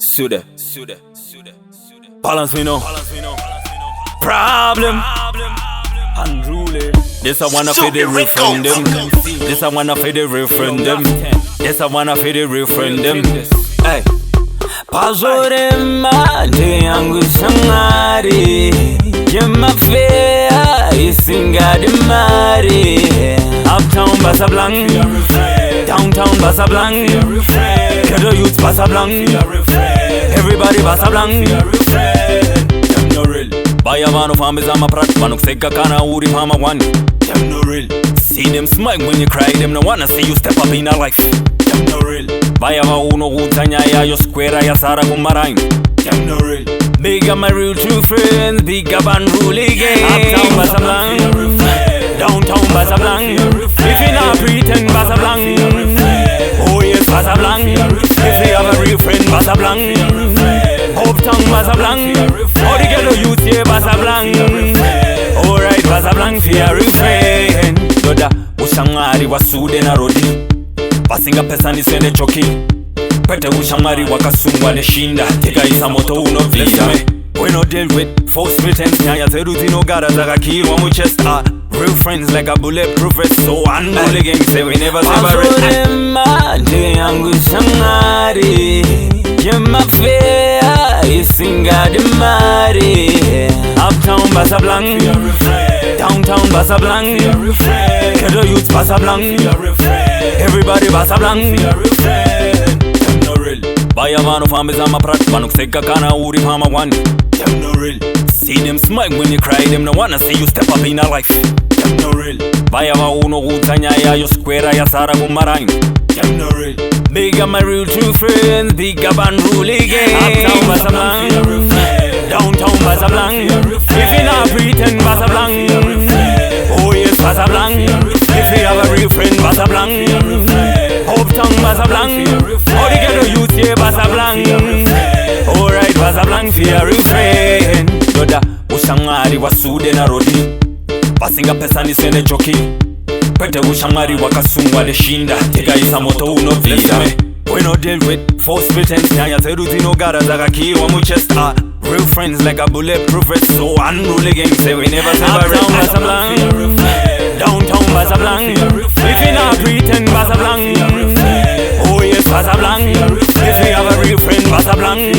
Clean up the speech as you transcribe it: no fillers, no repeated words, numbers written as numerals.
SUDE. Balance me now. Problem. Unruly. This I wanna for the referendum. This I wanna for the referendum. This I wanna for the referendum. Hey. Pazore mande yangu sangari. Jema fea isinga di mari. Uptown Basa Blanc, downtown Basa Blanc, Kedo youths Basa Blanc, everybody Basa Blanc. Them no real. Baya mano farmers ama prat, manuk seka kana uri mama one. Them no real. See them smile when you cry, them no wanna see you step up in a life. Them no real. Baya ma uno utanya ya yo square ya sara kumarain. Them no real. Big up my real true friends, big up and rule gang. Uptown Basa Blanc, downtown Basa Blanc. If you not pretend Basa Blanc, oh yes Basa Blanc. If you have a real friend Basa Blanc, Uptown Basa Blanc. All the ghetto youth here Basa Blanc. Alright Basa Blanc for your real friend. Doda ushangari wa SUDE na rodi, basinga pesa nisende choki. Pete ushamari wakasungwa leshinda, teka isa moto uno visa. We no deal with false pretense. Nyaya zeru zino gara zaka kirwa mu chest. Real friends like a bulletproof vest. So unruly gang say we never separate. Pazore mande yangu sangari. Jema fea isinga di mari. Uptown Basa Blanc, downtown Basa Blanc, Kedo youths Basa Blanc, everybody Basa Blanc. Them no real. Baya mano farmers ama prat, manuk seka kana uri mama one. Them no real. See them smile when you cry, them no wanna see you step up in a life. Them no real. Baya ma uno utanya ya yo square ya sara kumarain. Them no real. Big up my real true friends, big up and rule gang. Uptown Basa Blanc, downtown Basa Blanc. If you not pretend Basa Blanc, oh yes Basa Blanc. If you have a real friend Basa Blanc, Uptown Basa Blanc. All the ghetto youth here Basa Blanc. Alright Basa Blanc for your real friend. Doda ushangari wa SUDE na rodi, basinga pesa nisende choki. Pete ushamari wakasungwa leshinda, teka isa moto uno visa. We no deal with false pretense. Nyaya zeru zino gara zaka kirwa mu chest. Real friends like a bulletproof vest. So unruly gang say we never separate. Uptown Basa Blanc, downtown Basa Blanc. If you not pretend Basa Blanc, oh yes Basa Blanc. If you have a real friend Basa Blanc,